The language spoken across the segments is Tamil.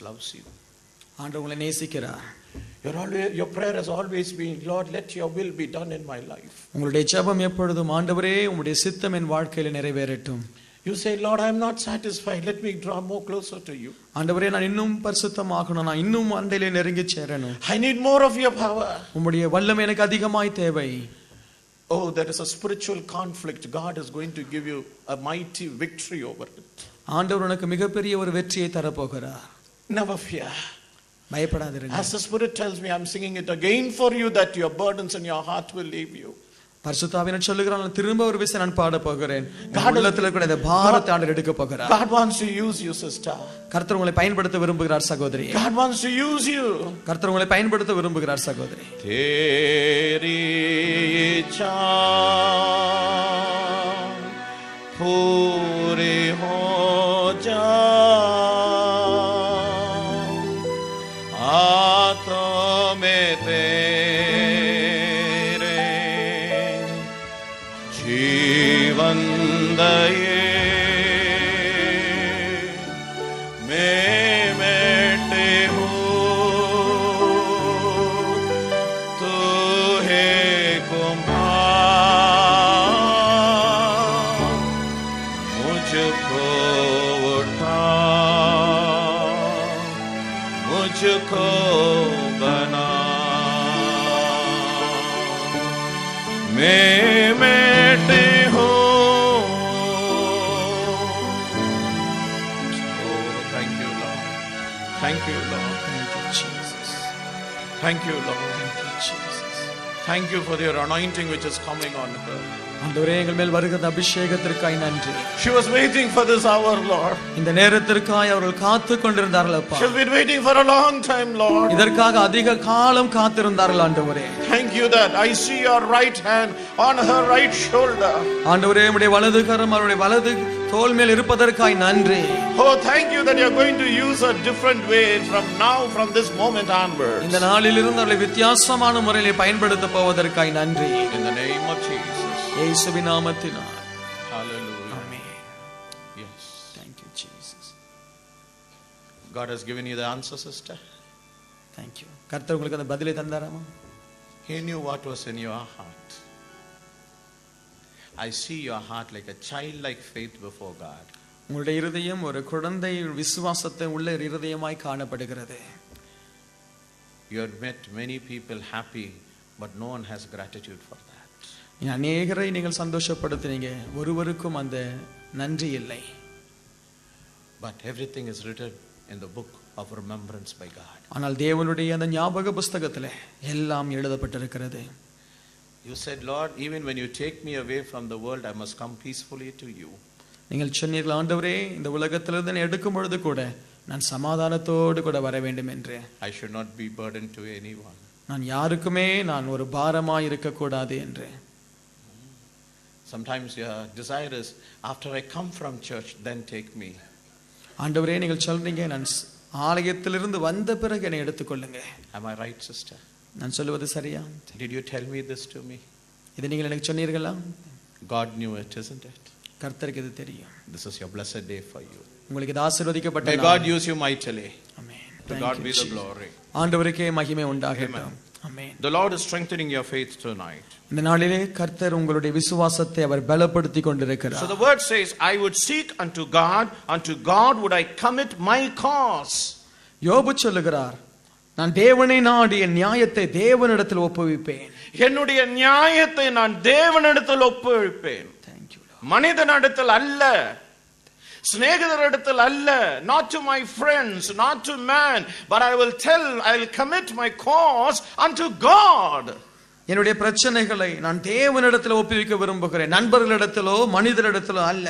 loves you. ஆண்டவர் உங்களை நேசிக்கிறார். Your prayer has always been, Lord, let your will be done in my life. உங்களுடைய ஜெபம் எப்பொழுதும், ஆண்டவரே உம்முடைய சித்தம் என் வாழ்க்கையில நிறைவேறட்டும். You say, Lord, I am not satisfied. Let me draw more closer to you. ஆண்டவரே நான் இன்னும் பரிசுத்தமாகணும், நான் இன்னும் அண்டையிலே நெருங்கி சேரணும். I need more of your power. உம்முடைய வல்லமை எனக்கு அதிகமாய் தேவை. Oh, there is a spiritual conflict. God is going to give you a mighty victory over it. ஆண்டவர் உனக்கு மிகப்பெரிய ஒரு வெற்றியை தரப்போகிறார். Never fear. பயப்படாதீர்கள். As the Spirit tells me, I'm singing it again for you, that your burdens and your heart will leave you. பரிசுத்தாவியானவர் சொல்லுகிறார், நான் திரும்ப ஒரு விஷயம் நான் பாட போகிறேன். உள்ளத்துல இருக்கிற இந்த பாரத்தை ஆண்டவர் எடுக்க போகிறார். God wants to use you, sister. கர்த்தர் உங்களை பயன்படுத்த விரும்புகிறார் சகோதரி. God wants to use you. கர்த்தர் உங்களை பயன்படுத்த விரும்புகிறார் சகோதரி. तेरी इच्छा पूरी हो जाए, हाथों में तेरे जीवन दये, मैं बैठे हूँ, तू है कुम्हार, मुझको उठा, मुझको बना, मैं बैठे हूँ. Thank you, Lord. Thank you, Lord. Thank you, Jesus. Thank you, Lord. Thank you, Jesus. Thank you for your anointing which is coming on her. ஆண்டவரே எங்கள் மேல் வருகிற அபிஷேகத்திற்காய் நன்றி. She was waiting for this hour, Lord. இந்த நேரத்திற்காய் அவர்கள் காத்து கொண்டிருந்தார்கள் அப்பா. She has been waiting for a long time, Lord. இதற்காக அதிக காலம் காத்திருந்தார்கள் ஆண்டவரே. Thank you that I see your right hand on her right shoulder. ஆண்டவரே உம்முடைய வலது கரம் அவருடைய வலது தோள் மேல் இருப்பதற்காய் நன்றி. Oh, thank you that you are going to use a different way from now, from this moment onwards. இந்த நாளிலிருந்து அவர்களை வித்தியாசமான முறையிலே பயன்படுத்த போவதற்காய் நன்றி. In the name of Jesus. இயேசுவின் நாமத்தினால். Hallelujah. Amen. Yes. Thank you, Jesus. God has given you the answer, sister. Thank you. கர்த்தர் உங்களுக்கு அந்த பதிலை தந்தாராமா? He knew what was in your heart. I see your heart like a childlike faith before God. உங்களுடைய இருதயம் ஒரு குழந்தை விசுவாசத்தை உள்ள இருதயமாய் காணப்படுகிறது. You have met many people happy, but no one has gratitude for that. அநேகரை நீங்கள் சந்தோஷப்படுத்தினீங்க, ஒருவருக்கும் அந்த நன்றி இல்லை. But everything is written in the book of remembrance by God. ஆனால் தேவனுடைய அந்த ஞாபக புத்தகத்திலே எல்லாம் எழுதப்பட்டிருக்கிறது. You said, Lord, even when you take me away from the world, I must come peacefully to you. நீங்கள் சொன்னீர்கள், ஆண்டவரே இந்த உலகத்திலிருந்து என்னை எடுக்கும் பொழுது கூட நான் சமாதானத்தோடு கூட வர வேண்டும் என்று. I should not be burdened to anyone. நான் யாருக்குமே நான் ஒரு பாரமாய் இருக்கக்கூடாது என்று. Sometimes your desire is, after I come from church, then take me. ஆண்டவரே நீங்கள் சொல்றீங்க, நான் ஆலயத்திலிருந்து வந்த பிறகு என்னை எடுத்துக்கொள்ளுங்க. Am I right, sister? நான் சொல்லுவது சரியா? Did you tell me this to me? இதை நீங்கள் எனக்கு சொன்னீர்களா? God knew it, isn't it? கர்த்தருக்கு இது தெரியும். This is your blessed day for you. உங்களுக்கு இது ஆசீர்வதிக்கப்பட்ட May நாள். God use you mightily. Amen. To God be the glory. ஆண்டவருக்கே மகிமை உண்டாகட்டும். Amen. The Lord is strengthening your faith tonight. இந்த நாளிலே கர்த்தர் உங்களுடைய விசுவாசத்தை அவர் பலப்படுத்திக் So கொண்டிருக்கிறார். the word says, I would seek unto God would I commit my cause. யோபு சொல்லுகிறார், நான் தேவனை நாடி என் நியாயத்தை தேவனிடத்தில் ஒப்புவிப்பேன். என்னுடைய நியாயத்தை நான் தேவனிடத்தில் ஒப்புவிப்பேன். Thank you, Lord. மனிதனிடத்தில் அல்ல, சிநேகிதரிடத்தில் அல்ல, not to my friends, not to man, but I will commit my cause unto God. என்னுடைய பிரச்சனைகளை நான் தேவனிடத்தில் ஒப்புவிக்க விரும்புகிறேன், நண்பர்களிடத்திலோ மனிதரிடத்திலோ அல்ல.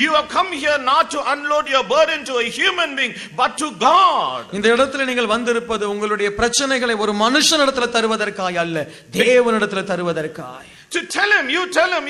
You have come here not to unload your burden to a human being, but to God. இந்த இடத்துல நீங்கள் வந்திருப்பது உங்களுடைய பிரச்சனைகளை ஒரு மனுஷனிடத்தில் தருவதற்காய் அல்ல, தேவனிடத்தில் தருவதற்காய். To tell him,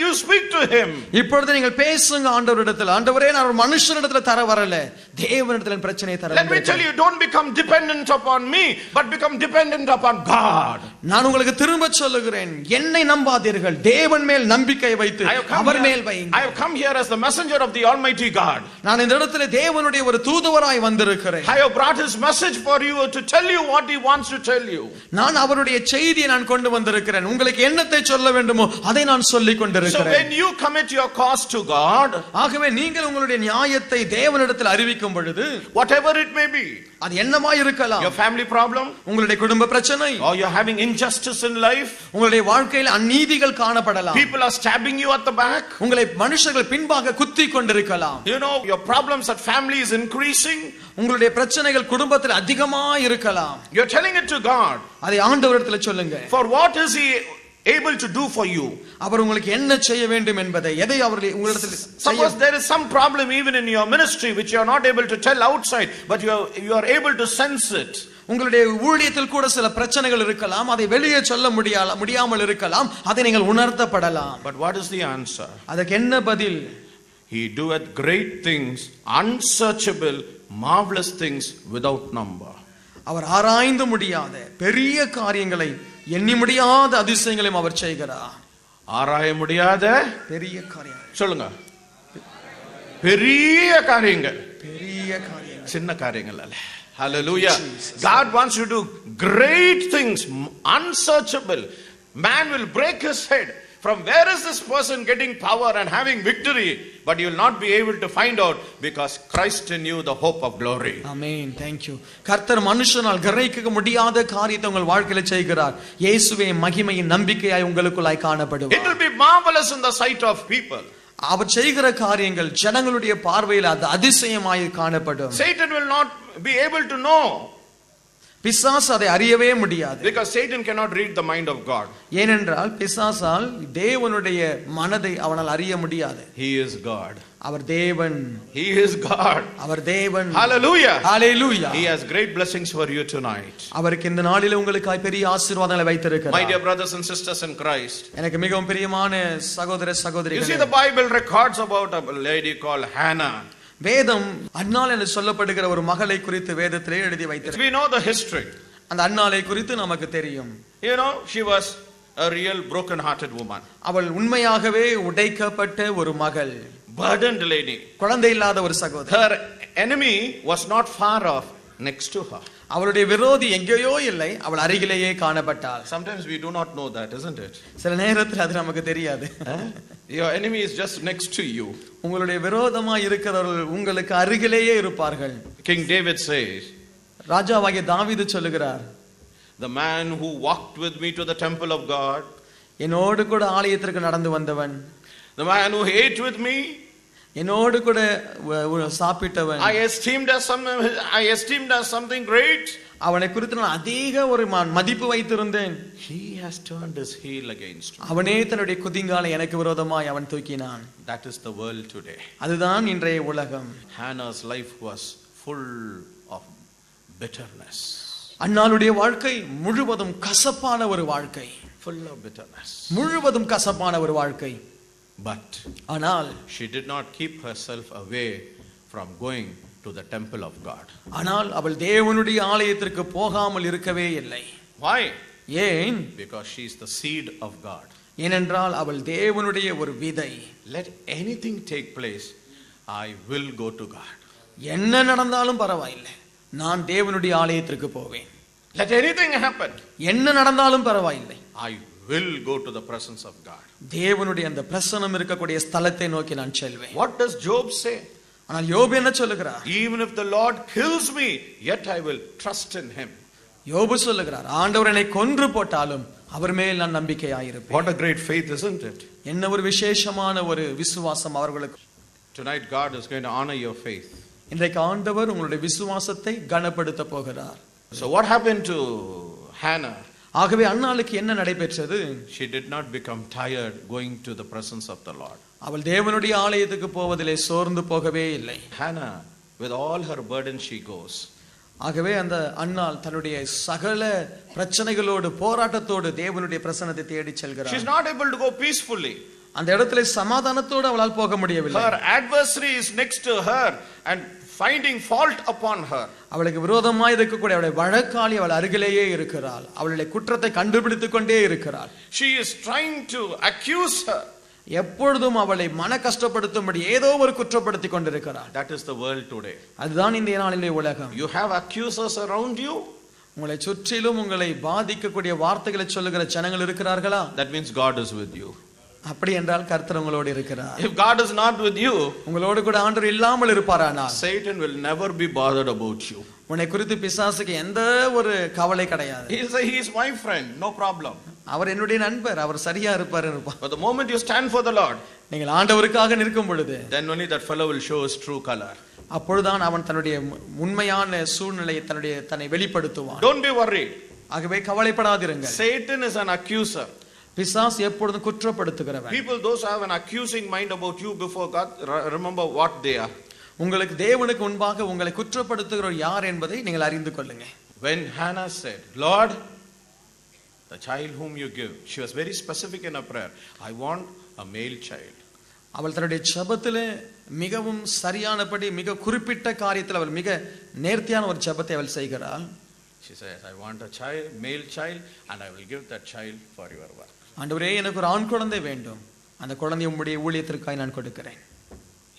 you speak to him. இப்பொழுது நீங்கள் பேசுங்க ஆண்டவரிடத்தில், ஆண்டவரே நான் ஒரு மனுஷனிடத்தில் தர வரல, தேவனிடத்தில் பிரச்சனையை தர. Let me tell you, don't become dependent upon me, but become dependent upon God. நான் உங்களுக்கு திரும்ப சொல்லுகிறேன், என்னை நம்பாதீர்கள், தேவன் மேல் நம்பிக்கை வைத்து அவர் மேல் வையுங்கள். I have come here as the messenger of the Almighty God. நான் இந்த இடத்திலே தேவனுடைய ஒரு தூதுவராய் வந்திருக்கிறேன். I have brought his message for you to tell you what he wants to tell you. நான் அவருடைய செய்தியை நான் கொண்டு வந்திருக்கிறேன். உங்களுக்கு என்னத்தை சொல்ல வேண்டுமோ அதை நான் சொல்லிக் So கொண்டிருக்கிறேன். when you commit your cause to God, ஆகவே நீங்கள் உங்களுடைய நியாயத்தை தேவனிடத்தில் அறிவிக்கும் பொழுது, whatever it may be, அது என்னமாய் இருக்கலாம், your family problem, உங்களுடைய குடும்ப பிரச்சனை, or you're having injustice in life, உங்களுடைய வாழ்க்கையில் அநீதிகள் காணப்படலாம், people are stabbing you at the back, உங்களை மனுஷர்கள் பின்பாக குத்தி கொண்டிருக்கலாம், you know, your problems at family is increasing, உங்களுடைய பிரச்சனைகள் குடும்பத்தில் அதிகமாக இருக்கலாம். you're telling it to God. அதை ஆண்டவரிடத்தில் சொல்லுங்க. For what is he able to do for you? அவர் உங்களுக்கு என்ன செய்ய வேண்டும் என்பதை, எதை அவர் உங்களிடத்தில் Suppose there is some problem even in your ministry which you are not able to tell outside, but you are able to sense it. உங்களுடைய ஊழியத்தில் கூட சில பிரச்சனைகள் இருக்கலாம், அதை வெளியே சொல்ல முடியாமல் இருக்கலாம், அதை நீங்கள் உணர்த்தப்படலாம். But what is the answer? அதற்கு என்ன பதில்? He doeth great things, unsearchable, marvelous things without number. அவர் ஆராய்ந்து முடியாத பெரிய காரியங்களை, எண்ணி முடியாத அதிசயங்களையும் அவர் செய்கிறார். ஆராய முடியாத பெரிய காரியங்கள் சொல்லுங்க. பெரிய காரியங்கள், பெரிய காரியங்கள், சின்ன காரியங்கள் அல்ல. Hallelujah. God wants you to do great things, unsearchable. Man will break his head. From where is this person getting power and having victory? But you will not be able to find out, because Christ in you, the hope of glory. Amen. Thank you. கர்த்தர் மனுஷனால் கிரகிக்க முடியாத காரியத்தை உங்கள் வாழ்க்கையில செய்கிறார். இயேசுவே மகிமையின் நம்பிக்கையாய் உங்களுக்குள்ளாய் காணப்படுவார். It will be marvelous in the sight of people. அவர் செய்கிற காரியங்கள் ஜனங்களுடைய பார்வையில் அது அதிசயமாய் காணப்படும். Satan will not be able to know, பிசாசு அதை அறியவே முடியாது. because Satan cannot read the mind of God. ஏனென்றால் பிசாசால் தேவனுடைய மனதை அவனால் அறிய முடியாது. He is God. அவர் தேவன். He is God. அவர் தேவன். Hallelujah. Hallelujah. He has great blessings for you tonight. அவருக்கு இந்த நாளிலே உங்களுக்காய் பெரிய ஆசீர்வாதங்களை வைத்திருக்கிறார். My dear brothers and sisters in Christ, எனக்கு மிகவும் பிரியமான சகோதர you see சகோதரிகளே, the Bible records about a lady called Hannah. வேதம் அன்னாள் என்று சொல்லப்படுகிற ஒரு மகளை குறித்து வேதத்திலே எழுதி வைத்திருக்கிறது. We know the history. அந்த அன்னாளை குறித்து நமக்கு தெரியும். You know, she was a real broken hearted woman. அவள் உண்மையாகவே உடைக்கப்பட்ட ஒரு மகள், Burdened lady. குழந்தை இல்லாத ஒரு சகோதரி. Her enemy was not far off, next to her. அவளுடைய விரோதி எங்கேயோ இல்லை, அவள் அருகிலேயே காணப்பட்டாள். Sometimes we do not know that, isn't it? சில நேரத்தில் அது நமக்கு தெரியாது. Your enemy is just next to you. உங்களுடைய விரோதமாய் இருக்கிறவர்கள் உங்களுக்கு அருகிலேயே இருப்பார்கள். King David says, ராஜாவாகிய தாவீது சொல்லுகிறார், the man who walked with me to the temple of God, என்னோடு கூட ஆலயத்திற்கு நடந்து வந்தவன், the man who ate with me, என்னோடு கூட சாப்பிட்டவன், I esteemed as something great. அவனை குறித்து நான் அதிக ஒரு மதிப்பு வைத்திருந்தேன். He has turned his heel against me. அவனே தன்னுடைய குதிங்காலை எனக்கு விரோதமாய் அவன் தூக்கினான். That is the world today. அதுதான் இன்றைய உலகம். Hannah's life was full of bitterness. அன்னாளுடைய வாழ்க்கை முழுவதும் கசப்பான ஒரு வாழ்க்கை. Full of bitterness. முழுவதும் கசப்பான ஒரு வாழ்க்கை. But ஆனால் she did not keep herself away from going to the temple of God. ஆனால் அவள் தேவனுடைய ஆலயத்திற்கு போகாமல் இருக்கவே இல்லை. Why? ஏன்? Because she is the seed of God. ஏனென்றால் அவள் தேவனுடைய ஒரு விதை. Let anything take place, I will go to God. என்ன நடந்தாலும் பரவாயில்லை, நான் தேவனுடைய ஆலயத்திற்கு போவேன். Let anything happen, என்ன நடந்தாலும் பரவாயில்லை, I will go to the presence of God. தேவனுடைய அந்த பிரசன்னம் இருக்கக்கூடிய ஸ்தலத்தை நோக்கி நான் செல்வேன். What does Job say? ஆனால் யோபு என்ன சொல்லுகிறார்? Even if the Lord kills me, yet I will trust in him. யோபு சொல்லுகிறார், ஆண்டவர் என்னை கொன்று போட்டாலும் அவர் மேல் நான் நம்பிக்கையாயிருப்பேன். What a great faith, isn't it? என்ன ஒரு விசேஷமான ஒரு விசுவாசம் அவர்களுக்கு. Tonight God is going to honor your faith. இன்றைக்கு ஆண்டவர் உங்களுடைய விசுவாசத்தை கனப்படுத்த போகிறார். So what happened to Hannah? ஆகவே அன்னாளுக்கு என்ன நடைபெற்றது? She did not become tired going to the presence of the Lord. அவள் தேவனுடைய ஆலயத்துக்கு போவதிலே சோர்ந்து போகவே இல்லை. Hannah, with all her burden, she goes. ஆகவே அந்த அன்னாள் தன்னுடைய சகல பிரச்சனைகளோடு போராட்டத்தோடு தேவனுடைய பிரசன்னத்தை தேடி செல்கிறார். She is not able to go peacefully. அந்த இடத்துல சமாதானத்தோடு அவளால் போக முடியவில்லை. Her adversary is next to her and finding fault upon her. அவளுக்கு விரோதமாய் இருக்கக்கூடிய அவளுடைய வழக்காளி அவள் அருகிலேயே இருக்கிறாள். அவளுடைய குற்றத்தை கண்டுபிடித்துக் கொண்டே இருக்கிறாள். She is trying to accuse her. எப்பொழுதும் அவளை மன கஷ்டப்படுத்தும்படி ஏதோ ஒரு குற்றப்படுத்திக் கொண்டிருக்கிறாள். That is the world today. அதுதான் இந்த நாளிலே உலகம். You have accusers around you. உங்களை சுற்றிலும் உங்களை பாதிக்கக்கூடிய வார்த்தைகளை சொல்லுகிற ஜனங்கள் இருக்கிறார்களா? That means God is with you. அப்படி என்றால் கர்த்தர் உங்களோடு இருக்கிறார். If God is not with you, உங்களோடு கூட ஆண்டவர் இல்லாமல் இருப்பாரானால் Satan will never be bothered about you. உன்னை குறித்து பிசாசுக்கு எந்த ஒரு கவலை கிடையாது. He'll say, he is my friend, no problem. அவர் என்னுடைய நண்பர், அவர் சரியா இருப்பார். But the moment you stand for the Lord, நீங்கள் ஆண்டவருக்காக நிற்கும் பொழுது, then only that fellow will show his true color. அப்பொழுதுதான் அவன் தன்னுடைய உண்மையான சூழ்நிலையை தன்னை வெளிப்படுத்துவான். Don't be worried. ஆகவே கவலைப்படாதிருங்கள். Satan is an accuser. பிசாசு எப்பொழுதும் குற்றப்படுத்துகிறவன். People those who have an accusing mind about you before God, remember what they are. உங்களுக்கு தேவனுக்கு முன்பாக உங்களை குற்றப்படுத்துகிறவர் யார் என்பதை நீங்கள் அறிந்து கொள்ளுங்க. When Hannah said, Lord, the child whom you give, she was very specific in her prayer. I want a male child. அவள் தன்னுடைய ஜெபத்திலே மிகவும் சரியானபடி மிக குறிப்பிட்ட காரியத்தில் அவள் மிக நேர்த்தியான ஒரு ஜெபத்தை அவள் செய்கிறாள். She says, I want a child, male child, and I will give that child for your work. ஆண்டவரே, எனக்கு ஒரு ஆண் குழந்தை வேண்டும், அந்த குழந்தையை உம்முடைய ஊழியத்திற்காக நான் கொடுக்கிறேன்.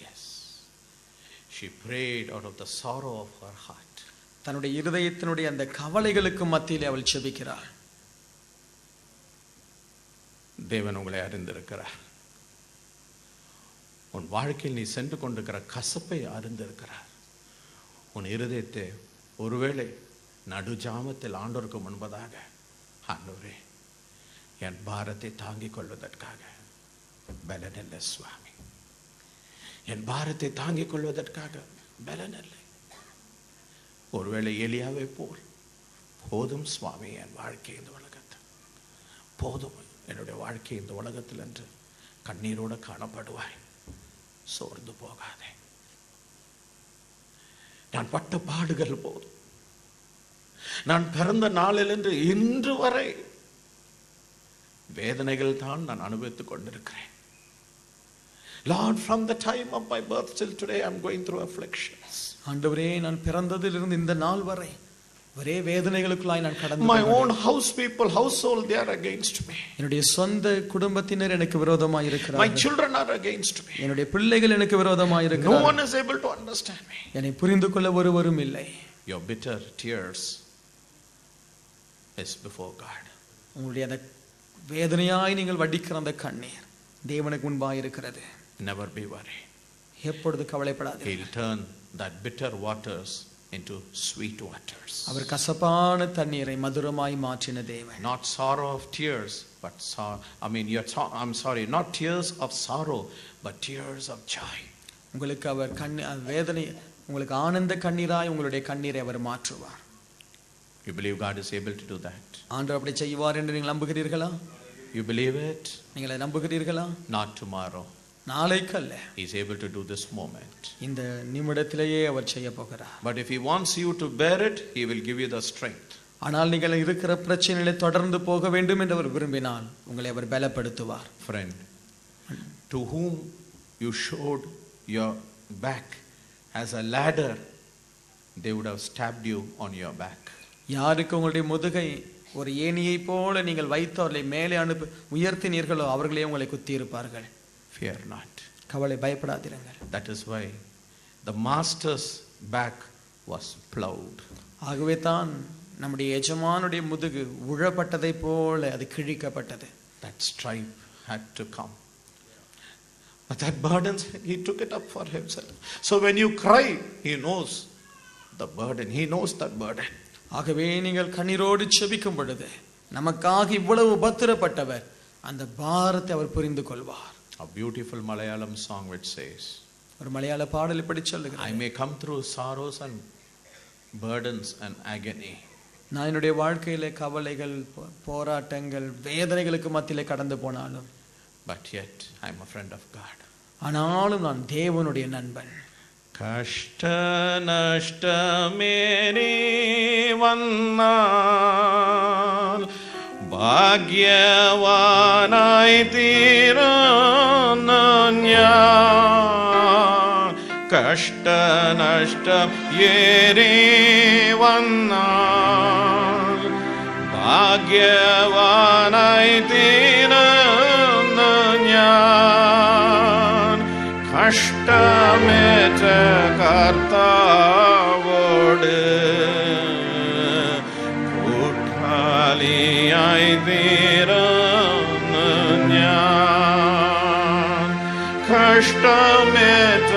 Yes. She prayed out of the sorrow of her heart. தன்னுடைய இருதயத்தினுடைய அந்த கவலைகளுக்கு மத்தியிலே அவள் ஜெபிக்கிறாள். தேவன் உங்களை அறிந்திருக்கிறார். உன் வாழ்க்கையில் நீ சென்று கொண்டிருக்கிற கசப்பை அறிந்திருக்கிறார். உன் இருதயத்தை ஒருவேளை நடுஜாமத்தில் ஆண்டோருக்கு முன்பதாக, ஆண்டவரே என் பாரத்தை தாங்கிக் கொள்வதற்காக பலனில்லை சுவாமி, என் பாரத்தை தாங்கிக் கொள்வதற்காக பலனில்லை. ஒருவேளை எலியாவை போல் போதும் சுவாமி என் வாழ்க்கை இந்த உலகத்தில், போதும் என்னுடைய வாழ்க்கை இந்த உலகத்தில் என்று கண்ணீரோடு காணப்படுவாய். சோர்ந்து போகாதே. நான் பட்ட பாடுகள் போதும். நான் பிறந்த நாளிலிருந்து இன்று வரை வேதனைகள் தான் நான் அனுபவித்துக் கொண்டிருக்கிறேன். Lord, from the time of my birth till today I am going through afflictions. ஆண்டவரே, நான் பிறந்ததிலிருந்து இந்த நாள் வரை ஒரே வேதனைகளுக்குள்ளாய் நான் கடந்து. My own house people, household, they are against me. என்னுடைய சொந்த குடும்பத்தினர் எனக்கு விரோதமாய் இருக்கிறார்கள். My children are against me. என்னுடைய பிள்ளைகள் எனக்கு விரோதமாய் இருக்கிறார்கள். No one is able to understand me. என்னை புரிந்து கொள்ள ஒருவரும் இல்லை. Your bitter tears is before God. உங்களுடைய அந்த வேதனையாய் நீங்கள் வடிக்கிற அந்த கண்ணீர் தேவனுக்கு முன்பாய் இருக்கிறது. Never be worried. எப்பொழுது கவலைப்படாதீர்கள். He'll turn that bitter waters into sweet waters. அவர் கசப்பான தண்ணீரை மதுரமாய் மாற்றின தேவன். Not sorrow of tears, but I'm sorry, not tears of sorrow, but tears of joy. உங்களுக்கு அவர் வேதனை, உங்களுக்கு ஆனந்த கண்ணீராய் உங்களுடைய கண்ணீரை அவர் மாற்றுவார். You believe God is able to do that? ஆண்டவர் அப்படி செய்வார் என்று நீங்கள் நம்புகிறீர்களா? You believe it? நீங்கள் நம்புகிறீர்களா? Not tomorrow. நாளைக்கு அல்ல. He is able to do this moment. இந்த நிமிடத்திலேயே அவர் செய்ய போகிறார். But if he wants you to bear it, he will give you the strength. ஆனால் நீங்கள் இருக்கிற பிரச்சனைகளை தொடர்ந்து போக வேண்டும் என்று அவர் விரும்பினால் உங்களை அவர் பலப்படுத்துவார். Friend, to whom you showed your back as a ladder, they would have stabbed you on your back. யாருக்கு உங்களுடைய முதுகை ஒரு ஏணியை போல நீங்கள் வைத்து அவர்களை மேலே உயர்த்தினீர்களோ அவர்களே உங்களை குத்தி இருப்பார்கள். Fear not. கவலை பயப்படாதீர்கள். That is why the master's back was plowed. ஆகவே தான் நம்முடைய எஜமானுடைய முதுகு உழப்பட்டதை போல அது கிழிக்கப்பட்டது. That stripe had to come. But that burden, he took it up for himself. So when you cry, he knows the burden. He knows that burden. ஆகவே நீங்கள் கண்ணீரோடு செபிக்கும் பொழுது நமக்காக இவ்வளவு உபத்திரப்பட்டவர் அந்த பாரத்தை அவர் புரிந்து கொள்வார். A beautiful Malayalam song which says, ஒரு மலையாள பாடல் இப்படி சொல்லுகிறது. I may come through sorrows and burdens and agony. நான் என்னுடைய வாழ்க்கையிலே கவலைகள், போராட்டங்கள், வேதனைகளுக்கு மத்தியிலே கடந்து போனாலும், but yet I am a friend of God. ஆனாலும் நான் தேவனுடைய நண்பன். கஷ்ட நஷ்டமேனே வந்தால் பாக்யவானாய் தீரான் ஞான். കഷ്ട നഷ്ടം ഏറെ വന്നാൽ ഭാഗ്യവാനായി തീരുന്ന ഞാൻ കഷ്ടമേറ്റ കർത്താവോട് കൂട്ടാളിയായി തീരുന്ന ഞാൻ കഷ്ടമേറ്റ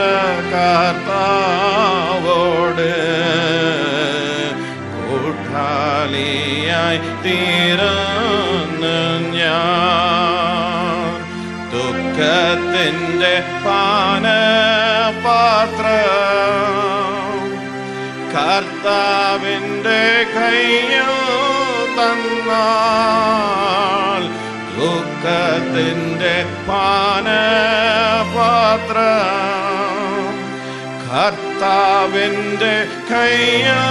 കർത്താവോട് കൂട്ടാളിയായി തീരുന്ന ഞാൻ ദുഃഖത്തിൻ്റെ പാനപാത്രം കർത്താവിൻ്റെ കയ്യിൽ തന്നാൽ ദുഃഖത്തിൻ്റെ പാനപാത്രം കർത്താവിൻ്റെ കയ്യിൽ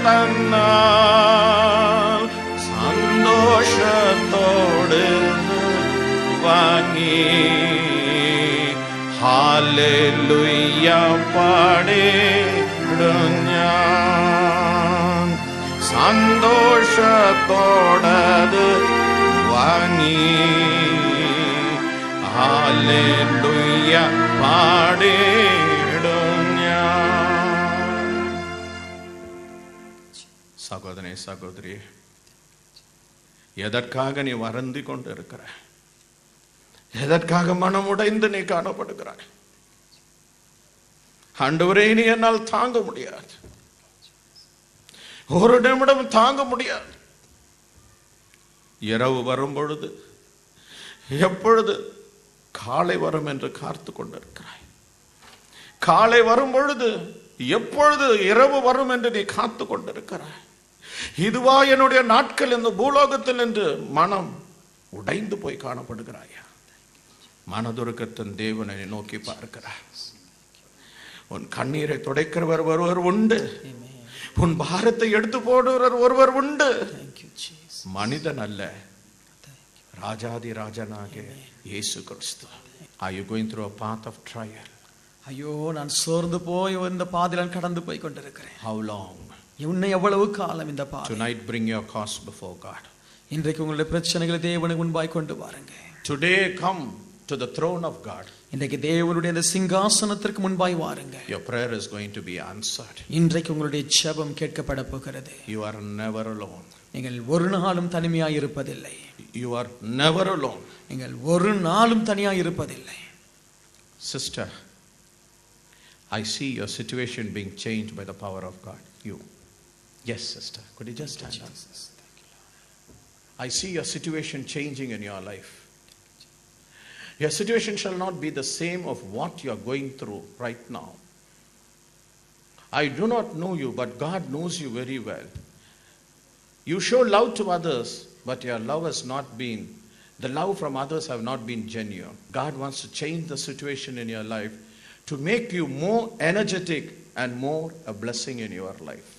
തന്നാൽ സന്തോഷത്തോട് വാങ്ങി ഹല്ലേലൂയ പാടിടും ഞാൻ സന്തോഷത്തോടത് വാങ്ങി ഹല്ലേലൂയ പാടിടും ഞാൻ. சகோதரனே சகோதரி, எதற்காக நீ வருந்தி கொண்டு இருக்கிற? எதற்காக மனம் உடைந்து நீ காணப்படுகிறாய்? ஆண்டவரே, நீ என்னால் தாங்க முடியாது, ஒரு நிமிடம் தாங்க முடியாது. இரவு வரும் பொழுது எப்பொழுது காலை வரும் என்று காத்து கொண்டிருக்கிறாய். காலை வரும் பொழுது எப்பொழுது இரவு வரும் என்று நீ காத்து கொண்டிருக்கிறாய். இதுவா என்னுடைய நாட்கள் இந்த பூலோகத்தில் என்று மனம் உடைந்து போய் காணப்படுகிறாயா? மனதுருக்கத்தின் தேவனை நோக்கி பார்க்கிறார். உன் கண்ணீரை துடைக்கிறவர் ஒருவர் உண்டு, உன் பாரத்தை எடுத்து போடுவர் ஒருவர் உண்டு. மனிதன் அல்ல, ராஜாதி ராஜனாக இயேசு கிறிஸ்து. Are you going through a path of trial? ஐயோ, நான் சோர்ந்து போய் இந்த பாதையில கடந்து போய் கொண்டிருக்கிறேன். How long? இன்னும் எவ்வளவு காலம் இந்த பாதை? Tonight bring your cause before God. இன்றைக்கு உங்களுடைய பிரச்சனைகளை தேவனுக்கு முன்பாய் கொண்டு வாருங்க. Today come to the throne of God. இன்றைக்கு தேவனுடைய அந்த சிங்காசனத்திற்கு முன்பாய் வாருங்க. Your prayer is going to be answered. இன்றைக்கு உங்களுடைய ஜெபம் கேட்கப்பட போகிறது. You are never alone. நீங்கள் ஒரு நாளும் தனிமையாய் இருப்பதில்லை. You are never alone. நீங்கள் ஒரு நாளும் தனியாய் இருப்பதில்லை. Sister, I see your situation being changed by the power of God. You. Yes, sister. Could you just stand up? I see your situation changing in your life. Your situation shall not be the same of what you are going through right now. I do not know you, but God knows you very well. You show love to others, but your love has not been, the love from others have not been genuine. God wants to change the situation in your life to make you more energetic and more a blessing in your life.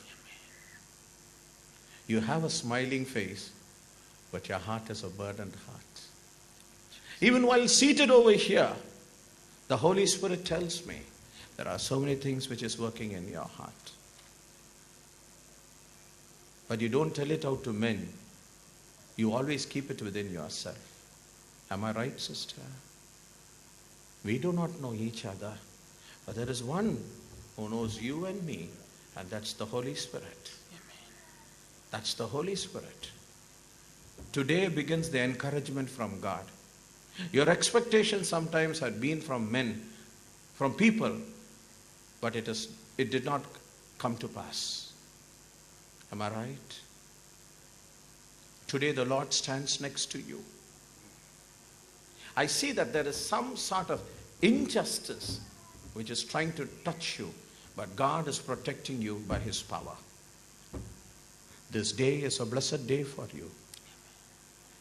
You have a smiling face, but your heart is a burdened heart. Even while seated over here, the Holy Spirit tells me there are so many things which is working in your heart. But you don't tell it out to men. You always keep it within yourself. Am I right, sister? We do not know each other, but there is one who knows you and me, and that's the Holy Spirit. That's the Holy Spirit. Today begins the encouragement from God. Your expectations sometimes had been from men, from people, but it did not come to pass. Am I right? Today the Lord stands next to you. I see that there is some sort of injustice which is trying to touch you, but God is protecting you by His power. This day is a blessed day for you,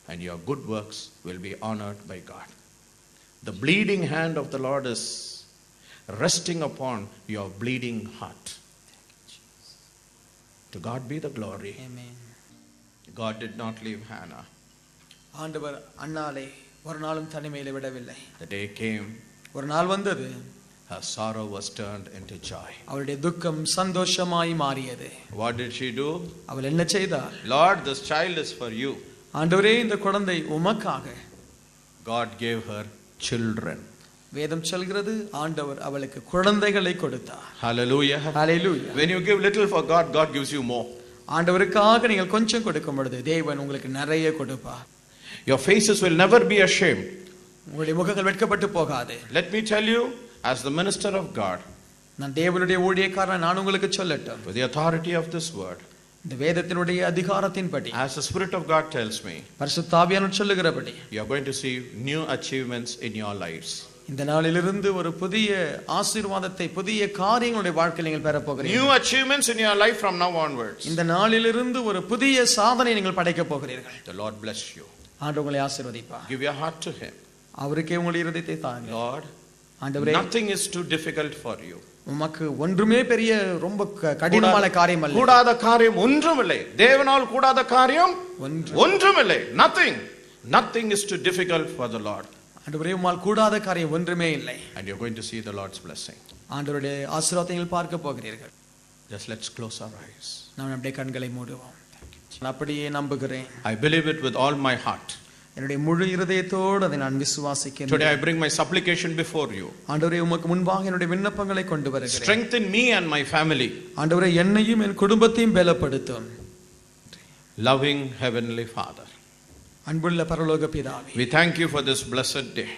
and your good works will be honored by God. The bleeding hand of the Lord is resting upon your bleeding heart. To God be the glory. Amen. God did not leave Hannah. ஆண்டவர் அன்னாளை ஒரு நாளும் தனிமையில விடவில்லை. The day came. ஒரு நாள் வந்தது. her sorrow was turned into joy. அவளுடைய துக்கம் சந்தோஷமாய் மாறியது. What did she do? அவள் என்ன செய்தார்? Lord, this child is for you. ஆண்டவரே, இந்த குழந்தை உமக்காக. God gave her children. வேதம் சொல்கிறது ஆண்டவர் அவளுக்கு குழந்தைகளை கொடுத்தார். Hallelujah. Hallelujah. When you give little for God, God gives you more. ஆண்டவருக்காக நீங்கள் கொஞ்சம் கொடுக்கும் பொழுது தேவன் உங்களுக்கு நிறைய கொடுப்பார். Your faces will never be ashamed. உங்களுடைய முகங்கள் வெட்கப்பட்டு போகாது. Let me tell you, as the minister of God, நான் தேவனுடைய ஊழியக்காரன், நான் உங்களுக்கு சொல்லட்டும், with the authority of this word, இந்த வேதத்தினுடைய அதிகாரத்தின்படி, as the Spirit of God tells me, பரிசுத்த ஆவியானவர் சொல்லுகிறபடி, you are going to see new achievements in your lives. இந்த நாளிலிருந்து ஒரு புதிய ஆசீர்வாதத்தை, புதிய காரியங்களுடைய வாழ்க்கையில் நீங்கள் பெற போகிறீர்கள். New achievements in your life from now onwards. இந்த நாளிலிருந்து ஒரு புதிய சாதனை நீங்கள் படைக்க போகிறீர்கள். The Lord bless you. ஆண்டவர் உங்களை ஆசீர்வதிப்பார். Give your heart to Him. அவருக்கே உங்களுடைய இதயத்தை தாங்க. Lord, ஆண்டவரே, nothing is too difficult for you. உமக்கு ஒன்றுமே பெரிய ரொம்ப கடினமான காரியம் அல்ல. கூடாத காரியம் ஒன்றுமில்லை. தேவனால் கூடாத காரியம் ஒன்றுமில்லை. Nothing is too difficult for the Lord. ஆண்டவரே, உம்மால் கூடாத காரியம் ஒன்றுமே இல்லை. And you're going to see the Lord's blessing. ஆண்டவருடைய ஆசீர்வாதத்தை நீங்கள் பார்க்க போகிறீர்கள். Just let's close our eyes. நாம் நம்முடைய கண்களை மூடுவோம். நான் அப்படியே நம்புகிறேன். I believe it with all my heart. என்னுடைய முழு இருதயத்தோடு அதை நான் விசுவாசிக்கிறேன். Today I bring my supplication before you. ஆண்டவரே, உமக்கு முன்பாக என்னுடைய விண்ணப்பங்களை கொண்டு வருகிறேன். Strengthen me and my family. ஆண்டவரே, என்னையும் என் குடும்பத்தையும் பலப்படுத்தும். Loving Heavenly Father, அன்புள்ள பரலோக பிதாவே, we thank you for this blessed day.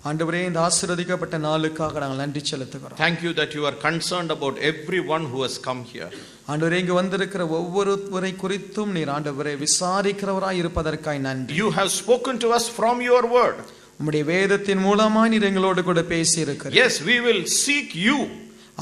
ஆண்டவரே, இந்த ஆசீர்வதிக்கப்பட்ட நாளுக்காக நாங்கள் நன்றி செலுத்துகிறோம். Thank you that you are concerned about everyone who has come here. ஆண்டவரே, இங்கு வந்திருக்கிற ஒவ்வொருவரை குறித்தும் நீர் ஆண்டவரே விசாரிக்கிறவராய் இருப்பதற்காய் நன்றி. You have spoken to us from your word. உம்முடைய வேதத்தின் மூலமாய் நீர் எங்களோடு கூட பேசி இருக்கிறீர். Yes, we will seek you.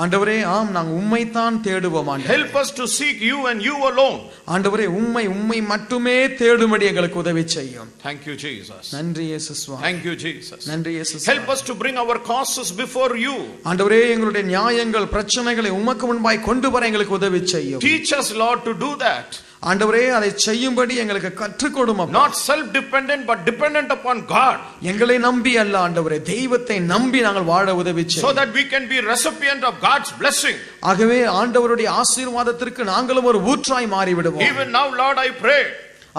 ஆண்டவரே, ஆம், நாங்கள் உம்மைத்தான் தேடுவோம். Help us to seek you and you alone. ஆண்டவரே, உம்மை மட்டுமே தேடும்படி எங்களுக்கு உதவி செய்யும். Thank you, Jesus. நன்றி இயேசு சுவாமி. Thank you, Jesus. நன்றி இயேசு. Help us to bring our causes before you. ஆண்டவரே, எங்களுடைய நியாயங்கள், பிரச்சனைகளை உமக்கு முன்பாய் கொண்டு வர எங்களுக்கு உதவி செய்யும். Teach us, Lord, to do that. ஆண்டவரே, அதை செய்யும்படி எங்களுக்கு கற்றுக் கொடும். Not self-dependent but dependent upon God. எங்களை நம்பி அல்ல ஆண்டவரே, தெய்வத்தை நம்பி நாங்கள் வாழ உதவி செய்யும். So that we can be recipient of God's blessing. ஆகவே ஆண்டவருடைய ஆசீர்வாதத்திற்கு நாங்களும் ஒரு ஊற்றாய் மாறி விடுவோம். Even now, Lord, I pray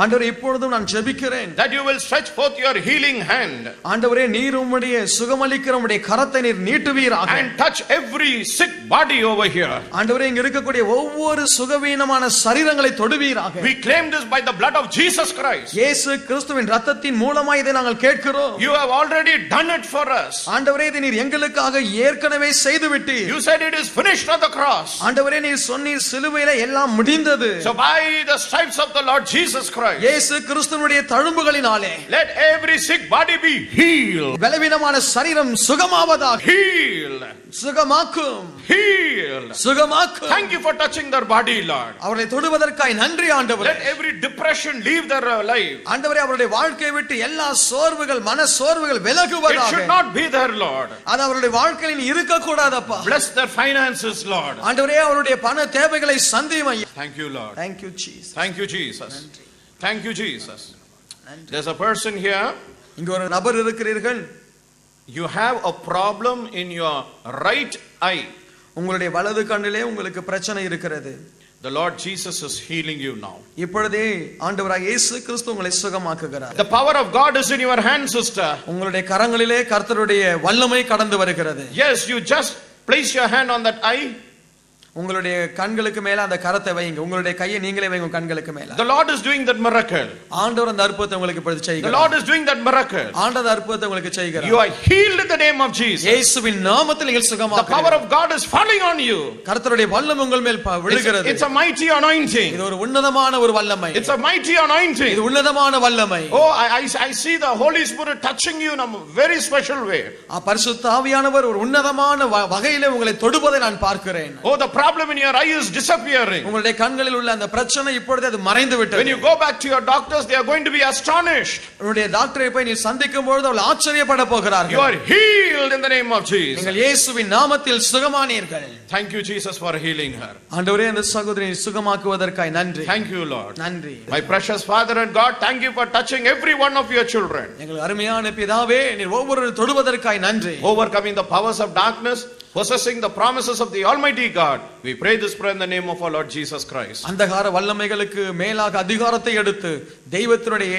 ஆண்டவரே, இப்பொழுதும் நான் ஜெபிக்கிறேன், that you will stretch forth your healing hand. ஆண்டவரே, நீர் உம்முடைய சுகமளிக்கிற உம்முடைய கரத்தை நீர் நீட்டுவீராக. And touch every sick body over here. ஆண்டவரே, இங்க இருக்கக்கூடிய ஒவ்வொரு சுகவீனமான சரீரங்களை தொடுவீராக. We claim this by the blood of Jesus Christ. இயேசு கிறிஸ்துவின் இரத்தத்தின் மூலமாய் இதை நாங்கள் கேட்கிறோம். You have already done it for us. ஆண்டவரே, இதை நீர் எங்களுக்காக ஏற்கனவே செய்து விட்டீர். You said it is finished on the cross. ஆண்டவரே, நீர் சொன்னீர் சிலுவையிலே எல்லாம் முடிந்தது. So by the stripes of the Lord Jesus Christ, இயேசு கிறிஸ்துவினுடைய தழும்புகளினாலே let every sick body be healed. பலவீனமான சரீரம் சுகமாவதாக. Healed. சுகமாக்கும். Healed. சுகமாக்கும். Thank you for touching their body, Lord. அவர்களை தொடுவதற்காய் நன்றி ஆண்டவரே. Let every depression leave their life. ஆண்டவரே, அவருடைய வாழ்க்கையை விட்டு எல்லா சோர்வுகள், மன சோர்வுகள் It விலகுவதாக. should not be there, Lord. அது அவருடைய வாழ்க்கையில் இருக்க கூடாதப்பா. Bless their finances, Lord. ஆண்டவரே, அவருடைய பண தேவைகளை சந்தியும் ஐயா. Thank you, Lord. Thank you Jesus. Thank you, Jesus. Thank you, Jesus. There's a person here. இங்க ஒரு நபர் இருக்கிறீர்கள். You have a problem in your right eye. உங்களுடைய வலது கண்ணிலே உங்களுக்கு பிரச்சனை இருக்கிறது. The Lord Jesus is healing you now. இப்பொழுதே ஆண்டவராகிய இயேசு கிறிஸ்து உங்களை சுகமாக்குகிறார். The power of God is in your hand, sister. உங்களுடைய கரங்களிலே கர்த்தருடைய வல்லமை கடந்து வருகிறது. Yes, you just place your hand on that eye. உங்களுடைய கண்களுக்கு மேல அந்த கரத்தை வைங்க. உங்களுடைய கையை நீங்களே வைங்க கண்களுக்கு மேல. The Lord is doing that miracle. ஆண்டவர் அந்த அற்புதத்தை உங்களுக்கு இப்பொழுது செய்கிறார். The Lord is doing that miracle. ஆண்டவர் அற்புதத்தை உங்களுக்கு செய்கிறார். You are healed in the name of Jesus. இயேசுவின் நாமத்தில் நீங்கள் The சுகமாகிறீர்கள். power of God is falling on you. கர்த்தருடைய வல்லமை உங்கள் மேல் விழுகிறது. It's a mighty anointing. இது ஒரு உன்னதமான ஒரு வல்லமை. It's a mighty anointing. இது உன்னதமான வல்லமை. Oh, I see the Holy Spirit touching you in a very special way. பரிசுத்த ஆவியானவர் ஒரு உன்னதமான வகையிலே உங்களை தொடுவதை நான் பார்க்கிறேன். Oh, the problem in your eye is disappearing. உங்களுடைய கண்களில் உள்ள அந்த பிரச்சனை இப்பொழுது அது மறைந்து விட்டது. When you go back to your doctors, they are going to be astonished. உங்களுடைய டாக்டரை போய் நீ சந்திக்கும் பொழுது அவர்கள் ஆச்சரியப்பட போகிறார்கள். You are healed in the name of Jesus. நீங்கள் இயேசுவின் நாமத்தில் சுகமானீர்கள். Thank you, Jesus, for healing her. ஆண்டவரே, அந்த சகோதரியை சுகமாக்குவதற்காய் நன்றி. Thank you, Lord. நன்றி. My precious Father and God, thank you for touching every one of your children. எங்கள் அருமையான பிதாவே, நீர் ஒவ்வொரு தொடுவதற்காய் நன்றி. Overcoming the powers of darkness, possessing the promises of the Almighty God. We pray this prayer in the name of our Lord Jesus Christ. அந்தகார வல்லமைகளுக்கு மேலாக அதிகாரத்தை எடுத்து தெய்வத்தினுடைய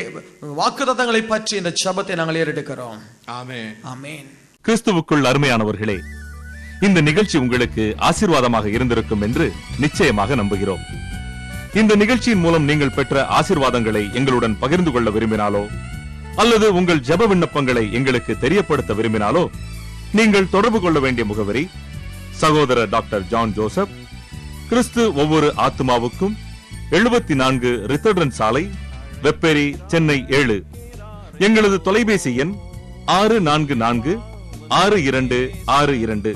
வாக்குத்தத்தங்களை பற்றி இந்த ஜெபத்தை நாங்கள் ஏறெடுக்கிறோம். ஆமென். ஆமென். கிறிஸ்துவுக்குள் அருமையானவர்களே, இந்த நிகழ்ச்சி உங்களுக்கு ஆசீர்வாதமாக இருந்திருக்கும் என்று நிச்சயமாக நம்புகிறோம். இந்த நிகழ்ச்சியின் மூலம் நீங்கள் பெற்ற ஆசீர்வாதங்களை எங்களுடன் பகிர்ந்து கொள்ள விரும்பினாலோ அல்லது உங்கள் ஜெப விண்ணப்பங்களை எங்களுக்கு தெரியப்படுத்த விரும்பினாலோ நீங்கள் தொடர்பு கொள்ள வேண்டிய முகவரி சகோதரர் டாக்டர் ஜான் ஜோசப், கிறிஸ்து ஒவ்வொரு ஆத்துமாவுக்கும், 74 ரித்தர்டன் சாலை, வெப்பேரி, சென்னை 7. எங்களது தொலைபேசி எண் 644-6262.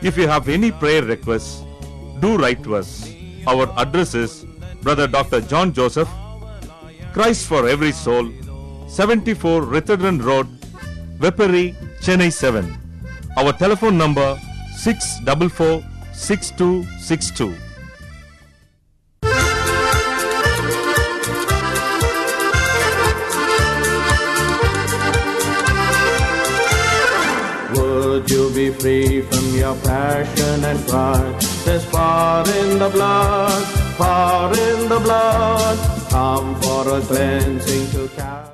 If you have any prayer requests, do write to us. Our address is Brother Dr. John Joseph, Christ for Every Soul, 74 Ritherden Road, Vepperi, Chennai 7. Our telephone number 644-6262. Would you be free from your passion and pride? There's power in the blood, power in the blood. Come for a cleansing to carry.